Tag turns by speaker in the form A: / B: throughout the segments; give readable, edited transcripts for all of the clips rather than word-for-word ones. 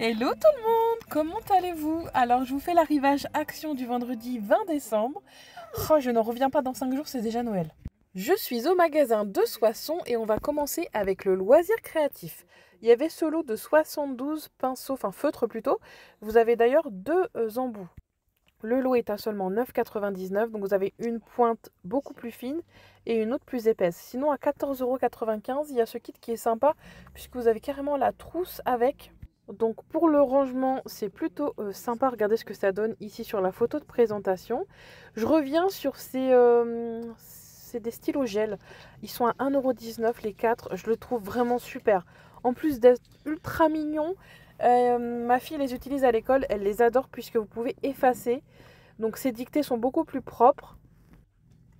A: Hello tout le monde, comment allez-vous? Alors je vous fais l'arrivage action du vendredi 20 décembre. Oh, je n'en reviens pas, dans 5 jours c'est déjà Noël. Je suis au magasin de Soissons et on va commencer avec le loisir créatif. Il y avait ce lot de 72 pinceaux, enfin feutres plutôt. Vous avez d'ailleurs deux embouts. Le lot est à seulement 9,99 €, donc vous avez une pointe beaucoup plus fine et une autre plus épaisse. Sinon à 14,95 €, il y a ce kit qui est sympa puisque vous avez carrément la trousse avec. Donc pour le rangement, c'est plutôt sympa. Regardez ce que ça donne ici sur la photo de présentation. Je reviens sur c'est des stylos gel. Ils sont à 1,19 € les 4. Je le trouve vraiment super. En plus d'être ultra mignon, ma fille les utilise à l'école. Elle les adore puisque vous pouvez effacer. Donc ces dictées sont beaucoup plus propres.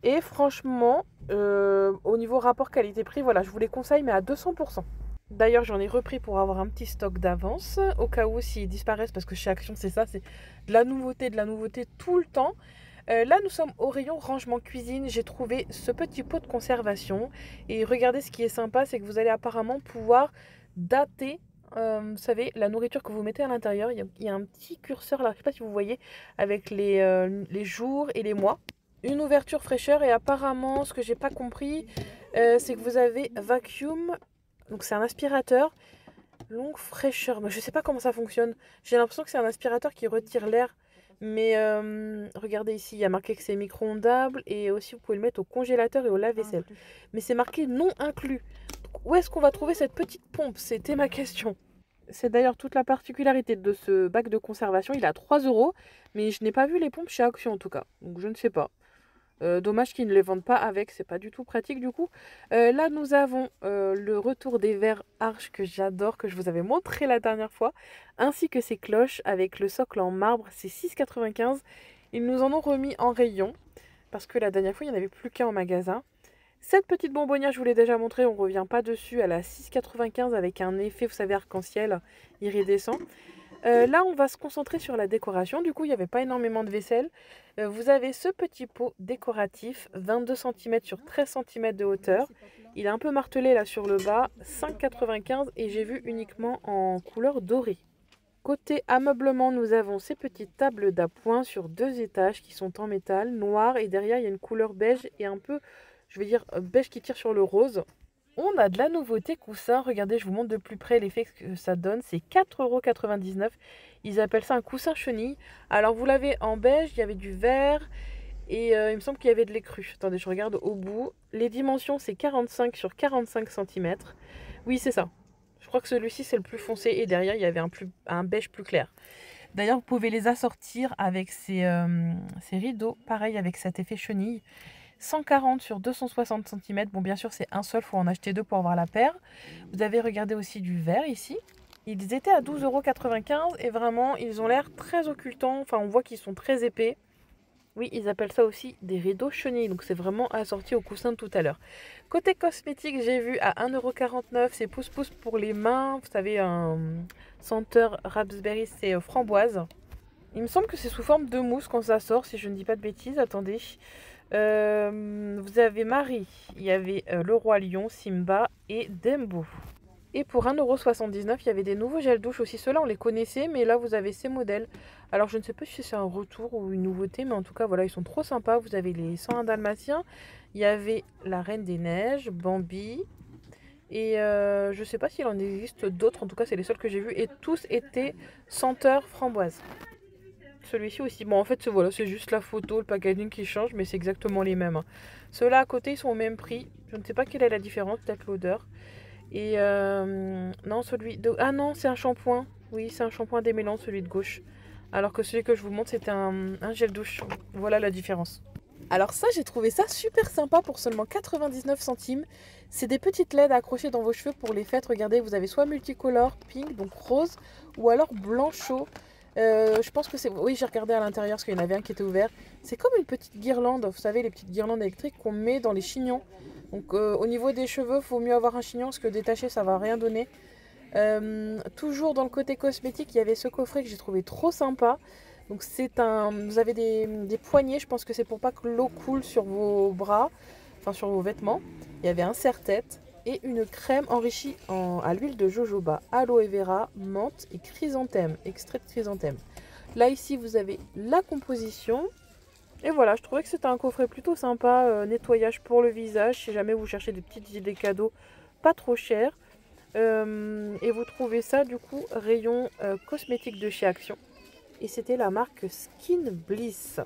A: Et franchement, au niveau rapport qualité-prix, voilà, je vous les conseille, mais à 200%. D'ailleurs, j'en ai repris pour avoir un petit stock d'avance, au cas où s'ils disparaissent, parce que chez Action, c'est ça, c'est de la nouveauté tout le temps. Là, nous sommes au rayon rangement cuisine. J'ai trouvé ce petit pot de conservation. Et regardez, ce qui est sympa, c'est que vous allez apparemment pouvoir dater, vous savez, la nourriture que vous mettez à l'intérieur. Il y a un petit curseur là, je ne sais pas si vous voyez, avec les jours et les mois. Une ouverture fraîcheur et apparemment, ce que j'ai pas compris, c'est que vous avez vacuum. Donc c'est un aspirateur, longue fraîcheur. Mais je sais pas comment ça fonctionne. J'ai l'impression que c'est un aspirateur qui retire l'air. Mais regardez ici, il y a marqué que c'est micro-ondable. Et aussi vous pouvez le mettre au congélateur et au lave-vaisselle. Mais c'est marqué non inclus. Donc, où est-ce qu'on va trouver cette petite pompe? C'était ma question. C'est d'ailleurs toute la particularité de ce bac de conservation. Il est à 3 €. Mais je n'ai pas vu les pompes chez Action en tout cas. Donc je ne sais pas. Dommage qu'ils ne les vendent pas avec, c'est pas du tout pratique du coup. Là nous avons le retour des verres Arches que j'adore, que je vous avais montré la dernière fois, ainsi que ces cloches avec le socle en marbre, c'est 6,95 €. Ils nous en ont remis en rayon, parce que la dernière fois il n'y en avait plus qu'un en magasin. Cette petite bonbonnière, je vous l'ai déjà montré, on ne revient pas dessus, elle a 6,95 € avec un effet, vous savez, arc-en-ciel iridescent. Là, on va se concentrer sur la décoration. Du coup, il n'y avait pas énormément de vaisselle. Vous avez ce petit pot décoratif, 22 cm sur 13 cm de hauteur. Il est un peu martelé là sur le bas, 5,95 € et j'ai vu uniquement en couleur dorée. Côté ameublement, nous avons ces petites tables d'appoint sur 2 étages qui sont en métal, noir, et derrière il y a une couleur beige et un peu, je vais dire, beige qui tire sur le rose. On a de la nouveauté coussin, regardez, je vous montre de plus près l'effet que ça donne, c'est 4,99 €. Ils appellent ça un coussin chenille. Alors vous l'avez en beige, il y avait du vert et il me semble qu'il y avait de l'écru. Attendez, je regarde au bout. Les dimensions, c'est 45 sur 45 cm. Oui, c'est ça. Je crois que celui-ci, c'est le plus foncé et derrière, il y avait un beige plus clair. D'ailleurs, vous pouvez les assortir avec ces rideaux, pareil avec cet effet chenille. 140 sur 260 cm. Bon, bien sûr, c'est un seul, il faut en acheter deux pour avoir la paire. Vous avez regardé aussi du vert ici. Ils étaient à 12,95 € et vraiment, ils ont l'air très occultants. Enfin, on voit qu'ils sont très épais. Oui, ils appellent ça aussi des rideaux chenilles. Donc, c'est vraiment assorti au coussin de tout à l'heure. Côté cosmétique, j'ai vu à 1,49 €, c'est pouce-pouce pour les mains. Vous savez, un senteur raspberry, c'est framboise. Il me semble que c'est sous forme de mousse quand ça sort, si je ne dis pas de bêtises. Attendez. Vous avez Marie, il y avait le Roi Lion, Simba et Dembo. Et pour 1,79 €, il y avait des nouveaux gels douche aussi. Ceux-là, on les connaissait, mais là, vous avez ces modèles. Alors, je ne sais pas si c'est un retour ou une nouveauté, mais en tout cas, voilà, ils sont trop sympas. Vous avez les 101 Dalmatiens. Il y avait la Reine des Neiges, Bambi. Et je ne sais pas s'il en existe d'autres. En tout cas, c'est les seuls que j'ai vus. Et tous étaient senteurs framboise. Celui-ci aussi. Bon, en fait, voilà, c'est juste la photo, le packaging qui change, mais c'est exactement les mêmes. Ceux-là à côté, ils sont au même prix. Je ne sais pas quelle est la différence, peut-être l'odeur. Et non, celui de... Ah non, c'est un shampoing. Oui, c'est un shampoing démêlant, celui de gauche. Alors que celui que je vous montre, c'était un gel douche. Voilà la différence. Alors ça, j'ai trouvé ça super sympa pour seulement 99 centimes. C'est des petites LED accrochées dans vos cheveux pour les fêtes. Regardez, vous avez soit multicolore, pink, donc rose, ou alors blanc-chaud. Je pense que c'est... Oui, j'ai regardé à l'intérieur parce qu'il y en avait un qui était ouvert. C'est comme une petite guirlande, vous savez, les petites guirlandes électriques qu'on met dans les chignons. Donc au niveau des cheveux, il faut mieux avoir un chignon parce que détaché, ça va rien donner. Toujours dans le côté cosmétique, il y avait ce coffret que j'ai trouvé trop sympa. Donc vous avez des poignées, je pense que c'est pour pas que l'eau coule sur vos bras, enfin sur vos vêtements. Il y avait un serre-tête. et une crème enrichie à l'huile de jojoba, aloe vera, menthe et chrysanthème, extrait de chrysanthème. Là ici vous avez la composition. Et voilà, je trouvais que c'était un coffret plutôt sympa, nettoyage pour le visage, si jamais vous cherchez des petites idées cadeaux pas trop chères. Et vous trouvez ça du coup rayon cosmétique de chez Action. Et c'était la marque Skin Bliss.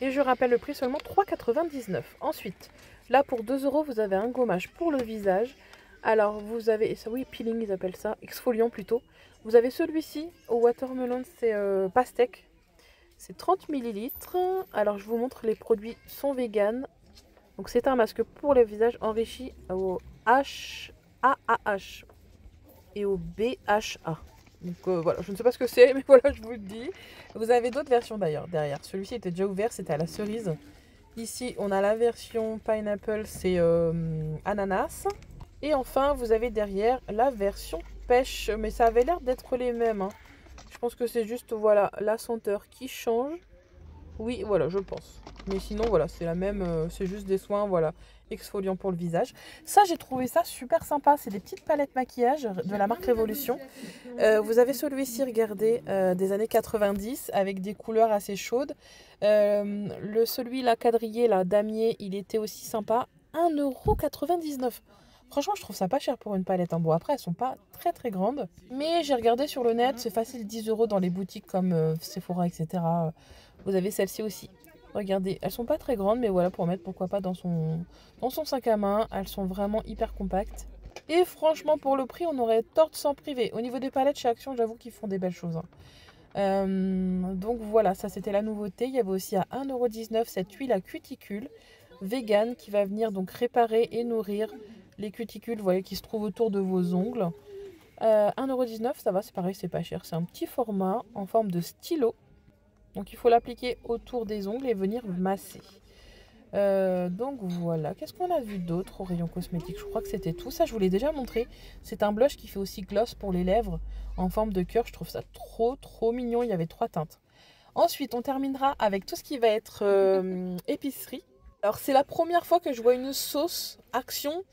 A: Et je rappelle le prix seulement 3,99 €. Ensuite, là pour 2 € vous avez un gommage pour le visage. Alors vous avez, oui peeling ils appellent ça, exfoliant plutôt. Vous avez celui-ci au watermelon, c'est pastèque. C'est 30 ml. Alors je vous montre, les produits sont vegan. Donc c'est un masque pour le visage enrichi au HAAH et au BHA. Donc voilà, je ne sais pas ce que c'est, mais voilà, je vous le dis. Vous avez d'autres versions d'ailleurs derrière. Celui-ci était déjà ouvert, c'était à la cerise. Ici, on a la version pineapple, c'est ananas. Et enfin, vous avez derrière la version pêche, mais ça avait l'air d'être les mêmes, hein. Je pense que c'est juste, voilà, la senteur qui change. Oui, voilà, je pense. Mais sinon, voilà, c'est la même, c'est juste des soins, voilà, exfoliants pour le visage. Ça, j'ai trouvé ça super sympa. C'est des petites palettes maquillage de la marque Révolution. Vous avez celui-ci, regardez, des années 90, avec des couleurs assez chaudes. Celui là, quadrillé, là, damier, il était aussi sympa. 1,99 €. Franchement, je trouve ça pas cher pour une palette. Bon, après, elles sont pas très très grandes. Mais j'ai regardé sur le net, c'est facile 10 € dans les boutiques comme Sephora, etc. Vous avez celle-ci aussi. Regardez, elles sont pas très grandes, mais voilà, pour mettre pourquoi pas dans son sac à main. Elles sont vraiment hyper compactes. Et franchement, pour le prix, on aurait tort de s'en priver. Au niveau des palettes chez Action, j'avoue qu'ils font des belles choses, hein. Donc voilà, ça c'était la nouveauté. Il y avait aussi à 1,19 € cette huile à cuticule vegan qui va venir donc réparer et nourrir les cuticules, vous voyez, qui se trouvent autour de vos ongles. 1,19 €, ça va, c'est pareil, c'est pas cher. C'est un petit format en forme de stylo. Donc il faut l'appliquer autour des ongles et venir masser. Donc voilà, qu'est-ce qu'on a vu d'autre au rayon cosmétique? Je crois que c'était tout. Ça, je vous l'ai déjà montré. C'est un blush qui fait aussi gloss pour les lèvres en forme de cœur. Je trouve ça trop trop mignon. Il y avait 3 teintes. Ensuite, on terminera avec tout ce qui va être épicerie. Alors c'est la première fois que je vois une sauce Action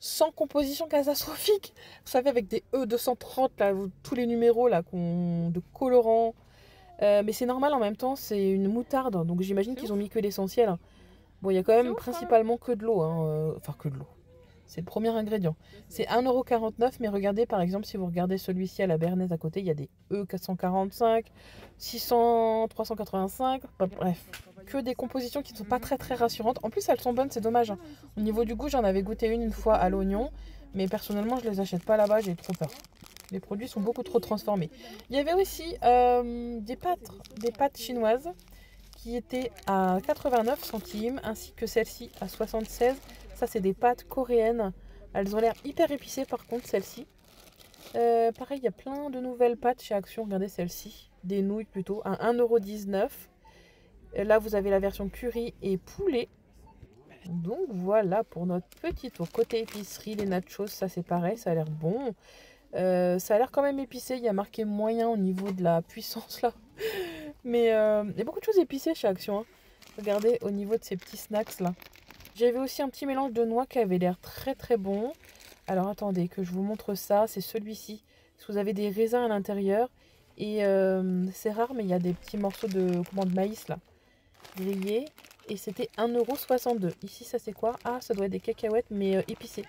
A: sans composition catastrophique. Vous savez, avec des E230, là, tous les numéros là, de colorants. Mais c'est normal en même temps, c'est une moutarde. Donc j'imagine qu'ils ont mis que l'essentiel. Bon, il y a quand même principalement que de l'eau, hein. Enfin, que de l'eau. C'est le premier ingrédient. C'est 1,49 €, mais regardez, par exemple, si vous regardez celui-ci à la Bernaise à côté, il y a des E445, 600, 385, bref. Que des compositions qui ne sont pas très très rassurantes. En plus, elles sont bonnes, c'est dommage, hein. Au niveau du goût, j'en avais goûté une fois à l'oignon, mais personnellement, je les achète pas là-bas, j'ai trop peur. Les produits sont beaucoup trop transformés. Il y avait aussi des pâtes chinoises qui étaient à 89 centimes, ainsi que celle-ci à 76. Ça, c'est des pâtes coréennes. Elles ont l'air hyper épicées par contre, celles-ci. Pareil, il y a plein de nouvelles pâtes chez Action. Regardez celle-ci, des nouilles plutôt, à 1,19 €. Là, vous avez la version curry et poulet. Donc voilà pour notre petit tour. Côté épicerie, les nachos, ça c'est pareil, ça a l'air bon. Ça a l'air quand même épicé, il y a marqué moyen au niveau de la puissance là. Mais il y a beaucoup de choses épicées chez Action, hein. Regardez au niveau de ces petits snacks là. J'avais aussi un petit mélange de noix qui avait l'air très très bon. Alors attendez que je vous montre ça, c'est celui-ci. Vous avez des raisins à l'intérieur. Et c'est rare, mais il y a des petits morceaux de maïs là, grillés. Et c'était 1,62 €. Ici ça c'est quoi? Ah, ça doit être des cacahuètes mais épicées.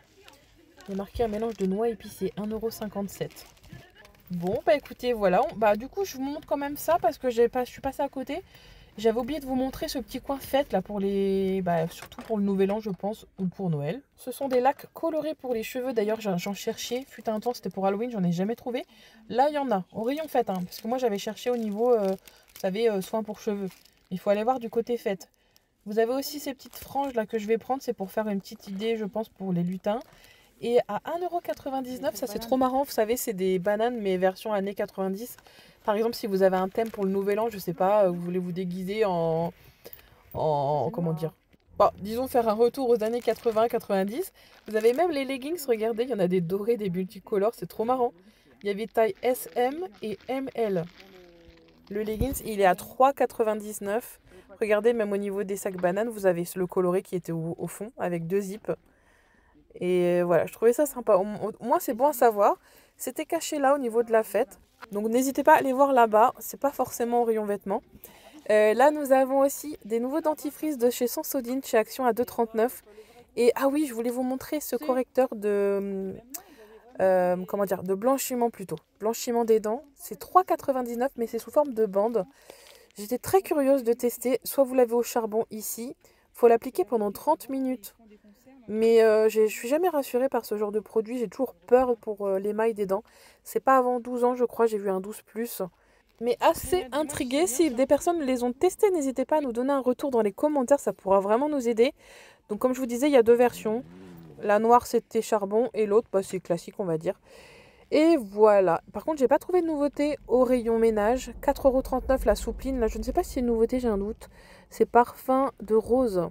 A: Il y a marqué un mélange de noix épicées, 1,57 €. Bon, bah écoutez, voilà. Bah du coup, je vous montre quand même ça parce que je suis passée à côté. J'avais oublié de vous montrer ce petit coin fête là pour les... Bah, surtout pour le nouvel an, je pense, ou pour Noël. Ce sont des lacs colorés pour les cheveux. D'ailleurs, j'en cherchais. Fut un temps, c'était pour Halloween, j'en ai jamais trouvé. Là, il y en a, au rayon fête, hein, parce que moi, j'avais cherché au niveau, vous savez, soins pour cheveux. Il faut aller voir du côté fête. Vous avez aussi ces petites franges là que je vais prendre. C'est pour faire une petite idée, je pense, pour les lutins. Et à 1,99 €, ça c'est trop marrant. Vous savez, c'est des bananes, mais version années 90. Par exemple, si vous avez un thème pour le nouvel an, je sais pas, vous voulez vous déguiser comment dire, bon, disons faire un retour aux années 80-90. Vous avez même les leggings, regardez, il y en a des dorés, des multicolores, c'est trop marrant. Il y avait taille SM et ML. Le leggings, il est à 3,99 €. Regardez, même au niveau des sacs bananes, vous avez le coloré qui était au fond, avec 2 zips. Et voilà, je trouvais ça sympa. Au moins, c'est bon à savoir. C'était caché là au niveau de la fête. Donc n'hésitez pas à aller voir là-bas. C'est pas forcément au rayon vêtements. Là, nous avons aussi des nouveaux dentifrices de chez Sensodyne, chez Action à 2,39 €. Et ah oui, je voulais vous montrer ce correcteur de comment dire, de blanchiment plutôt. Blanchiment des dents. C'est 3,99 €, mais c'est sous forme de bande. J'étais très curieuse de tester. Soit vous l'avez au charbon ici. Faut l'appliquer pendant 30 minutes. Mais je suis jamais rassurée par ce genre de produit. J'ai toujours peur pour l'émail des dents. C'est pas avant 12 ans, je crois. J'ai vu un 12+. Mais assez intriguée. Si des personnes les ont testés, n'hésitez pas à nous donner un retour dans les commentaires. Ça pourra vraiment nous aider. Donc comme je vous disais, il y a deux versions. La noire, c'était charbon. Et l'autre, bah, c'est classique, on va dire. Et voilà. Par contre, j'ai pas trouvé de nouveauté au rayon ménage. 4,39 € la soupline. Là, je ne sais pas si c'est une nouveauté, j'ai un doute. C'est parfum de rose.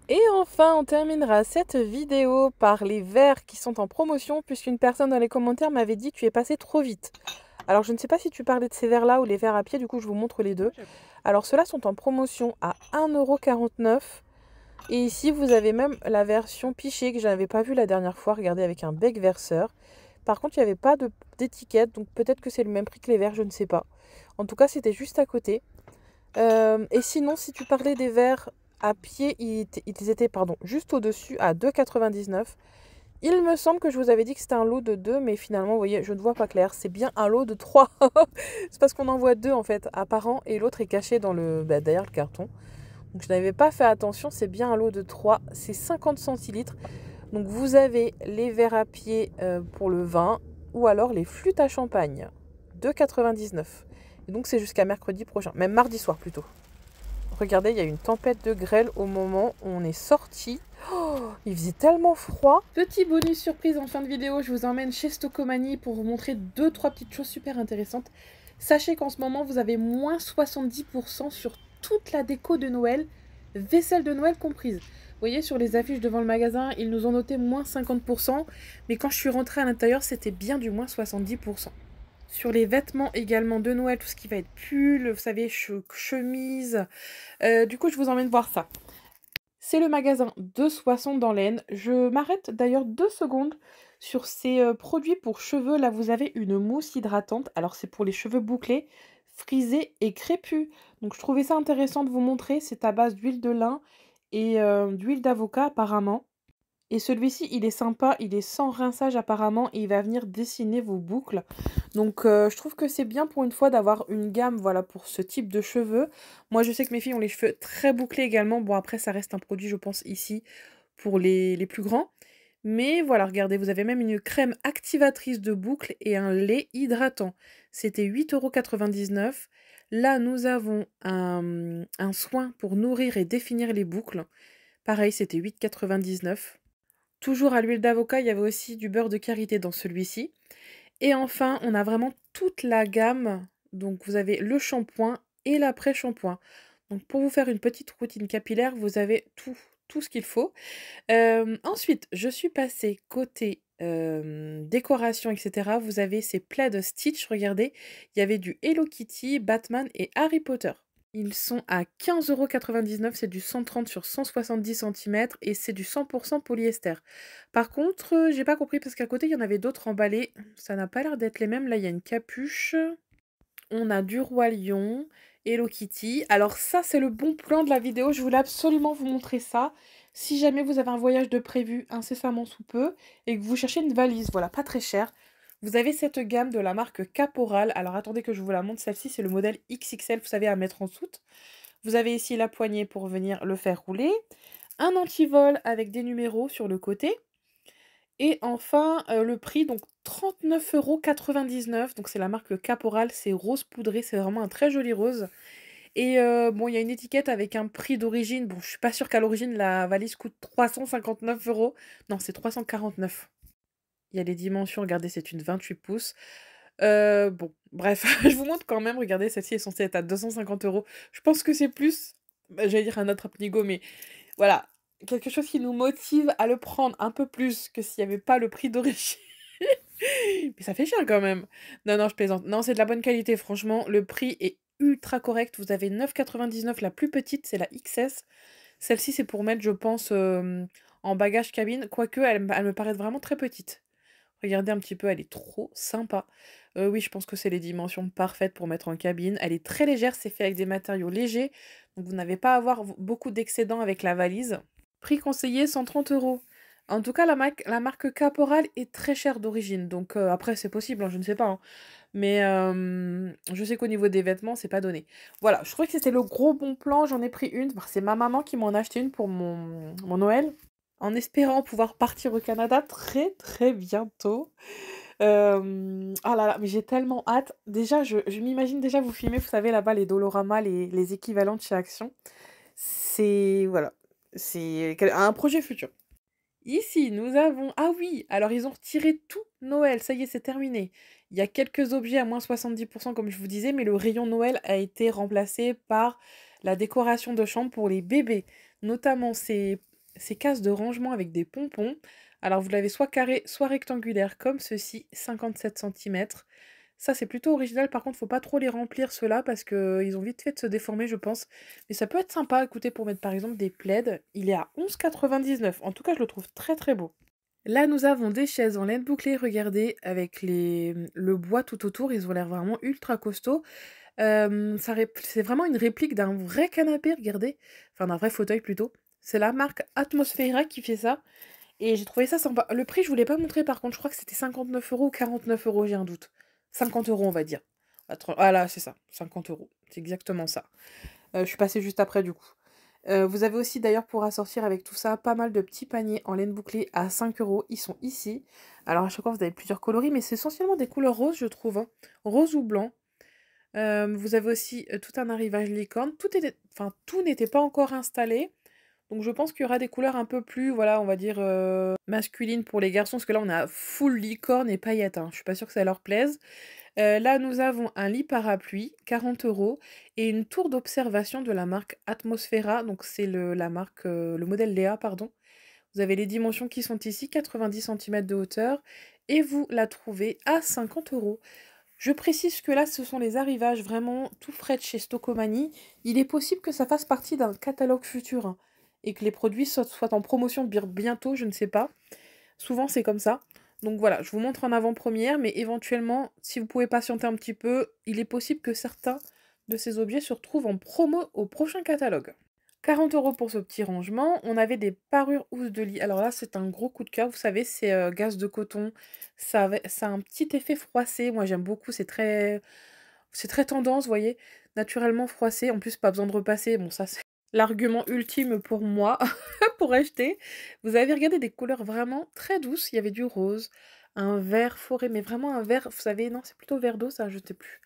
A: Et enfin, on terminera cette vidéo par les verres qui sont en promotion, puisqu'une personne dans les commentaires m'avait dit tu es passé trop vite. Alors, je ne sais pas si tu parlais de ces verres-là ou les verres à pied, du coup, je vous montre les deux. Alors, ceux-là sont en promotion à 1,49 €. Et ici, vous avez même la version pichée que je n'avais pas vue la dernière fois. Regardez, avec un bec verseur. Par contre, il n'y avait pas d'étiquette, donc peut-être que c'est le même prix que les verres, je ne sais pas. En tout cas, c'était juste à côté. Et sinon, si tu parlais des verres à pied, ils étaient juste au-dessus à 2,99 €. Il me semble que je vous avais dit que c'était un lot de 2, mais finalement, vous voyez, je ne vois pas clair. C'est bien un lot de 3. C'est parce qu'on en voit 2 en fait, apparent, et l'autre est caché dans derrière le carton. Donc je n'avais pas fait attention, c'est bien un lot de 3. C'est 50 centilitres. Donc vous avez les verres à pied pour le vin, ou alors les flûtes à champagne. 2,99 €. Et donc c'est jusqu'à mercredi prochain, même mardi soir plutôt. Regardez, il y a eu une tempête de grêle au moment où on est sorti. Oh, il faisait tellement froid. Petit bonus surprise en fin de vidéo, je vous emmène chez Stocomanie pour vous montrer 2-3 petites choses super intéressantes. Sachez qu'en ce moment, vous avez moins 70% sur toute la déco de Noël, vaisselle de Noël comprise. Vous voyez, sur les affiches devant le magasin, ils nous ont noté moins 50%, mais quand je suis rentrée à l'intérieur, c'était bien du moins 70%. Sur les vêtements également de Noël, tout ce qui va être pull, vous savez, chemise. Du coup, je vous emmène voir ça. C'est le magasin de Soissons dans l'Aisne. Je m'arrête d'ailleurs 2 secondes sur ces produits pour cheveux. Là, vous avez une mousse hydratante. Alors, c'est pour les cheveux bouclés, frisés et crépus. Donc, je trouvais ça intéressant de vous montrer. C'est à base d'huile de lin et d'huile d'avocat apparemment. Et celui-ci, il est sympa, il est sans rinçage apparemment et il va venir dessiner vos boucles. Donc je trouve que c'est bien pour une fois d'avoir une gamme, voilà, pour ce type de cheveux. Moi, je sais que mes filles ont les cheveux très bouclés également. Bon, après, ça reste un produit, je pense, ici, pour les plus grands. Mais voilà, regardez, vous avez même une crème activatrice de boucles et un lait hydratant. C'était 8,99 €. Là, nous avons un soin pour nourrir et définir les boucles. Pareil, c'était 8,99 €. Toujours à l'huile d'avocat, il y avait aussi du beurre de karité dans celui-ci. Et enfin, on a vraiment toute la gamme. Donc vous avez le shampoing et l'après-shampoing. Donc pour vous faire une petite routine capillaire, vous avez tout ce qu'il faut. Ensuite, je suis passée côté décoration, etc. Vous avez ces plaids Stitch, regardez. Il y avait du Hello Kitty, Batman et Harry Potter. Ils sont à 15,99 €, c'est du 130 sur 170 centimètres et c'est du 100% polyester. Par contre, j'ai pas compris parce qu'à côté, il y en avait d'autres emballés. Ça n'a pas l'air d'être les mêmes. Là, il y a une capuche. On a du Roi Lion, Hello Kitty. Alors ça, c'est le bon plan de la vidéo. Je voulais absolument vous montrer ça. Si jamais vous avez un voyage de prévu incessamment sous peu et que vous cherchez une valise, voilà, pas très chère, vous avez cette gamme de la marque Caporal. Alors attendez que je vous la montre. Celle-ci, c'est le modèle XXL, vous savez, à mettre en soute. Vous avez ici la poignée pour venir le faire rouler. Un antivol avec des numéros sur le côté. Et enfin, le prix, donc 39,99 €. Donc c'est la marque Caporal, c'est rose poudré, c'est vraiment un très joli rose. Et bon, il y a une étiquette avec un prix d'origine. Bon, je suis pas sûre qu'à l'origine, la valise coûte 359 €. Non, c'est 349. Il y a les dimensions, regardez, c'est une 28 pouces. Bon, bref, je vous montre quand même, regardez, celle-ci est censée être à 250 €. Je pense que c'est plus, bah, j'allais dire un autre Nigo, mais voilà, quelque chose qui nous motive à le prendre un peu plus que s'il y avait pas le prix d'origine. Mais ça fait cher quand même. Non, non, je plaisante. Non, c'est de la bonne qualité, franchement, le prix est ultra correct. Vous avez 9,99 € la plus petite, c'est la XS. Celle-ci, c'est pour mettre, je pense, en bagage cabine, quoique elle me paraît vraiment très petite. Regardez un petit peu, elle est trop sympa. Oui, je pense que c'est les dimensions parfaites pour mettre en cabine. Elle est très légère, c'est fait avec des matériaux légers, donc vous n'avez pas à avoir beaucoup d'excédents avec la valise. Prix conseillé 130 €. En tout cas, la marque Caporal est très chère d'origine, donc après c'est possible, hein, je ne sais pas, hein. Mais je sais qu'au niveau des vêtements, c'est pas donné. Voilà, je trouvais que c'était le gros bon plan, j'en ai pris une. Bah, c'est ma maman qui m'en a acheté une pour mon Noël, en espérant pouvoir partir au Canada très très bientôt. Ah là là, mais j'ai tellement hâte. Déjà, je m'imagine déjà vous filmer, vous savez, là-bas, les Dolorama, les équivalents de chez Action. C'est, voilà, c'est un projet futur. Ici, nous avons ah oui, alors ils ont retiré tout Noël, ça y est, c'est terminé. Il y a quelques objets à -70% comme je vous disais, mais le rayon Noël a été remplacé par la décoration de chambre pour les bébés, notamment ces cases de rangement avec des pompons. Alors vous l'avez soit carré, soit rectangulaire comme ceci, 57 centimètres. Ça, c'est plutôt original. Par contre, faut pas trop les remplir ceux-là parce que ils ont vite fait de se déformer, je pense. Mais ça peut être sympa, écoutez, pour mettre par exemple des plaids. Il est à 11,99 €. En tout cas, je le trouve très très beau. Là, nous avons des chaises en laine bouclée, regardez, avec le bois tout autour. Ils ont l'air vraiment ultra costauds. C'est vraiment une réplique d'un vrai canapé, regardez. Enfin, d'un vrai fauteuil plutôt. C'est la marque Atmosphera qui fait ça. Et j'ai trouvé ça sympa. Le prix, je vous l'ai pas montré par contre, je crois que c'était 59 € ou 49 €, j'ai un doute. 50 € on va dire. Ah là, c'est ça, 50 €. C'est exactement ça. Je suis passée juste après du coup. Vous avez aussi d'ailleurs pour assortir avec tout ça pas mal de petits paniers en laine bouclée à 5 €. Ils sont ici. Alors à chaque fois vous avez plusieurs coloris, mais c'est essentiellement des couleurs roses je trouve, hein. Rose ou blanc. Vous avez aussi tout un arrivage licorne. Tout n'était pas encore installé. Donc je pense qu'il y aura des couleurs un peu plus, voilà, on va dire, masculines pour les garçons, parce que là on a full licorne et paillettes, hein. Je suis pas sûre que ça leur plaise. Là nous avons un lit parapluie, 40 € et une tour d'observation de la marque Atmosphera, donc c'est la marque, le modèle Léa, pardon. Vous avez les dimensions qui sont ici, 90 centimètres de hauteur et vous la trouvez à 50 €. Je précise que là, ce sont les arrivages vraiment tout frais de chez Stocomanie. Il est possible que ça fasse partie d'un catalogue futur, hein, et que les produits soient en promotion bientôt, je ne sais pas. Souvent, c'est comme ça. Donc voilà, je vous montre en avant-première, mais éventuellement, si vous pouvez patienter un petit peu, il est possible que certains de ces objets se retrouvent en promo au prochain catalogue. 40 € pour ce petit rangement. On avait des parures housses de lit. Alors là, c'est un gros coup de cœur. Vous savez, c'est gaze de coton. Ça a un petit effet froissé. Moi, j'aime beaucoup. C'est très tendance, vous voyez. Naturellement froissé. En plus, pas besoin de repasser. Bon, ça, c'est l'argument ultime pour moi pour acheter. Vous avez regardé des couleurs vraiment très douces. Il y avait du rose, un vert forêt, mais vraiment un vert, vous savez, non, c'est plutôt vert d'eau, ça, je sais plus.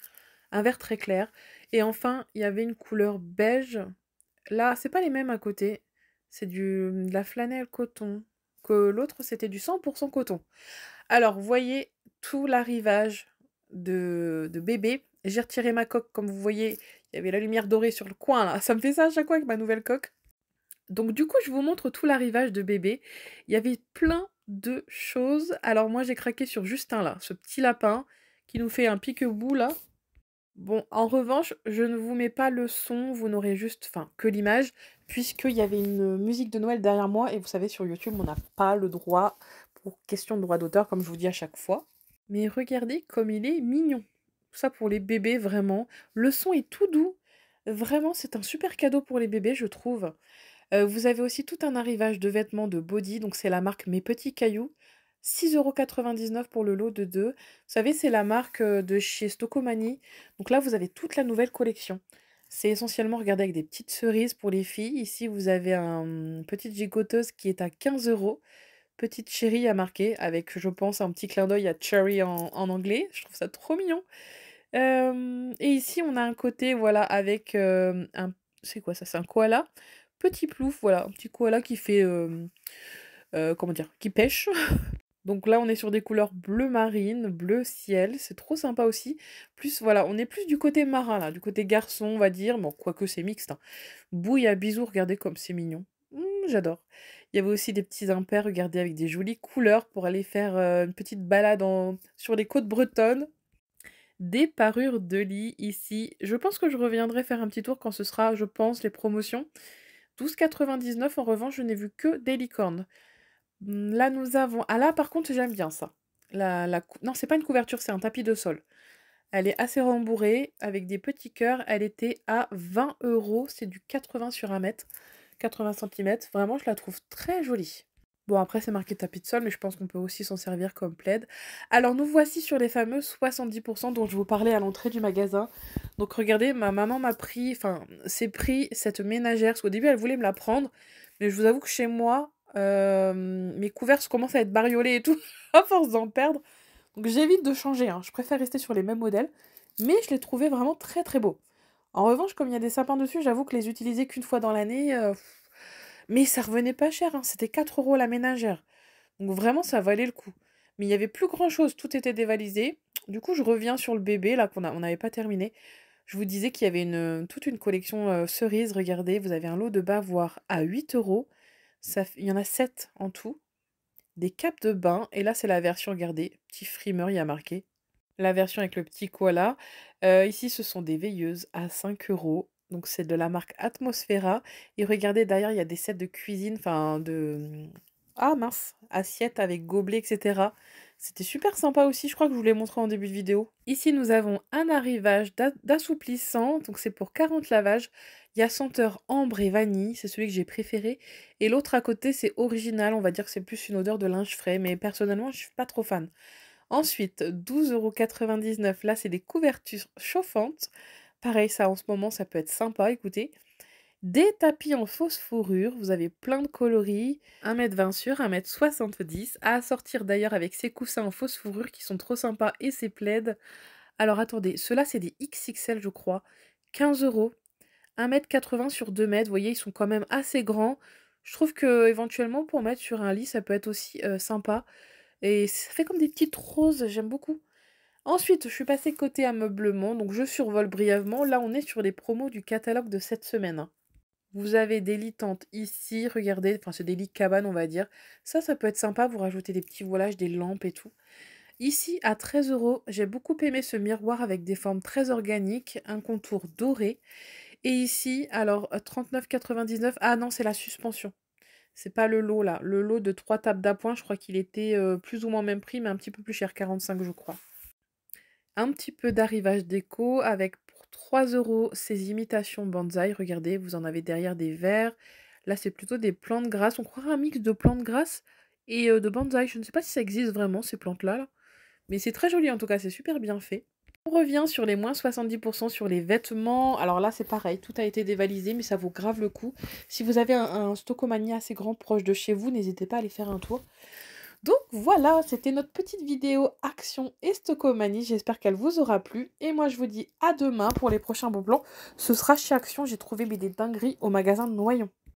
A: Un vert très clair. Et enfin, il y avait une couleur beige. Là, c'est pas les mêmes à côté. C'est de la flanelle coton. Que l'autre, c'était du 100% coton. Alors, vous voyez tout l'arrivage de bébé. J'ai retiré ma coque, comme vous voyez, il y avait la lumière dorée sur le coin, là. Ça me fait ça à chaque fois avec ma nouvelle coque. Donc du coup, je vous montre tout l'arrivage de bébé. Il y avait plein de choses. Alors moi, j'ai craqué sur Justin, là, ce petit lapin qui nous fait un pique-bout, là. Bon, en revanche, je ne vous mets pas le son, vous n'aurez juste, enfin, que l'image, puisqu'il y avait une musique de Noël derrière moi, et vous savez, sur YouTube, on n'a pas le droit, pour question de droit d'auteur, comme je vous dis à chaque fois. Mais regardez comme il est mignon. Ça pour les bébés, vraiment. Le son est tout doux. Vraiment, c'est un super cadeau pour les bébés, je trouve. Vous avez aussi tout un arrivage de vêtements de body, donc c'est la marque Mes Petits Cailloux. 6,99 € pour le lot de 2. Vous savez, c'est la marque de chez Stocomanie. Donc là, vous avez toute la nouvelle collection. C'est essentiellement regardez avec des petites cerises pour les filles. Ici, vous avez une petite gigoteuse qui est à 15 €. Petite chérie à marquer, avec, je pense, un petit clin d'œil à cherry en anglais. Je trouve ça trop mignon. Et ici, on a un côté, voilà, avec c'est quoi ça? C'est un koala. Petit plouf, voilà, un petit koala qui fait, comment dire? Qui pêche. Donc là, on est sur des couleurs bleu marine, bleu ciel, c'est trop sympa aussi. Plus, voilà, on est plus du côté marin là, du côté garçon, on va dire. Bon, quoique c'est mixte, hein. Bouille à bisous, regardez comme c'est mignon. J'adore. Il y avait aussi des petits impairs, regardez, avec des jolies couleurs pour aller faire une petite balade sur les côtes bretonnes. Des parures de lit ici. Je pense que je reviendrai faire un petit tour quand ce sera, je pense, les promotions. 12,99 €. En revanche, je n'ai vu que des licornes. Là, nous avons ah là, par contre, j'aime bien ça. Non, c'est pas une couverture, c'est un tapis de sol. Elle est assez rembourrée avec des petits cœurs. Elle était à 20 €. C'est du 80 sur 1 mètre, 80 centimètres. Vraiment, je la trouve très jolie. Bon, après, c'est marqué tapis de sol, mais je pense qu'on peut aussi s'en servir comme plaid. Alors, nous voici sur les fameux 70% dont je vous parlais à l'entrée du magasin. Donc, regardez, ma maman m'a pris, s'est pris cette ménagère. Parce qu'au début, elle voulait me la prendre. Mais je vous avoue que chez moi, mes couverts commencent à être bariolés et tout, à force d'en perdre. Donc j'évite de changer, hein. Je préfère rester sur les mêmes modèles, mais je les trouvais vraiment très très beaux. En revanche, comme il y a des sapins dessus, j'avoue que les utiliser qu'une fois dans l'année, mais ça revenait pas cher, hein. C'était 4 € la ménagère. Donc vraiment, ça valait le coup. Mais il y avait plus grand-chose, tout était dévalisé. Du coup, je reviens sur le bébé, là, on n'avait pas terminé. Je vous disais qu'il y avait toute une collection cerises. Regardez, vous avez un lot de bavoirs à 8 €. Il y en a 7 en tout. Des capes de bain, et là c'est la version, regardez, petit frimeur, il y a marqué. La version avec le petit koala. Ici, ce sont des veilleuses à 5 €. Donc c'est de la marque Atmosphera. Et regardez, derrière, il y a des sets de cuisine, ah mince, assiettes avec gobelets, etc. C'était super sympa aussi, je crois que je vous l'ai montré en début de vidéo. Ici, nous avons un arrivage d'assouplissant, donc c'est pour 40 lavages. Il y a senteur ambre et vanille, c'est celui que j'ai préféré. Et l'autre à côté, c'est original, on va dire que c'est plus une odeur de linge frais, mais personnellement, je suis pas trop fan. Ensuite, 12,99 €, là, c'est des couvertures chauffantes. Pareil, ça, en ce moment, ça peut être sympa, écoutez. Des tapis en fausse fourrure, vous avez plein de coloris, 1,20 m sur 1,70 m, à assortir d'ailleurs avec ces coussins en fausse fourrure qui sont trop sympas et ces plaids. Alors attendez, ceux-là c'est des XXL je crois, 15 €, 1,80 m sur 2 m, vous voyez ils sont quand même assez grands. Je trouve que éventuellement pour mettre sur un lit ça peut être aussi sympa. Et ça fait comme des petites roses, j'aime beaucoup. Ensuite, je suis passée côté ameublement, donc je survole brièvement. Là on est sur les promos du catalogue de cette semaine, hein. Vous avez des lits tentes ici, regardez, enfin c'est des lits cabane on va dire. Ça peut être sympa, vous rajoutez des petits voilages, des lampes et tout. Ici, à 13 €, j'ai beaucoup aimé ce miroir avec des formes très organiques, un contour doré. Et ici, alors 39,99 €, ah non, c'est la suspension. C'est pas le lot là. Le lot de 3 tables d'appoint, je crois qu'il était plus ou moins même prix, mais un petit peu plus cher, 45 je crois. Un petit peu d'arrivage déco avec pour 3 € ces imitations bonsaï. Regardez, vous en avez derrière des verres. Là, c'est plutôt des plantes grasses. On croirait un mix de plantes grasses et de bonsaï. Je ne sais pas si ça existe vraiment, ces plantes-là, là. Mais c'est très joli en tout cas, c'est super bien fait. On revient sur les moins 70% sur les vêtements. Alors là, c'est pareil, tout a été dévalisé, mais ça vaut grave le coup. Si vous avez un Stocomania assez grand proche de chez vous, n'hésitez pas à aller faire un tour. Donc voilà, c'était notre petite vidéo Action et Stocomanie. J'espère qu'elle vous aura plu. Et moi, je vous dis à demain pour les prochains bons plans. Ce sera chez Action. J'ai trouvé des dingueries au magasin de Noyon.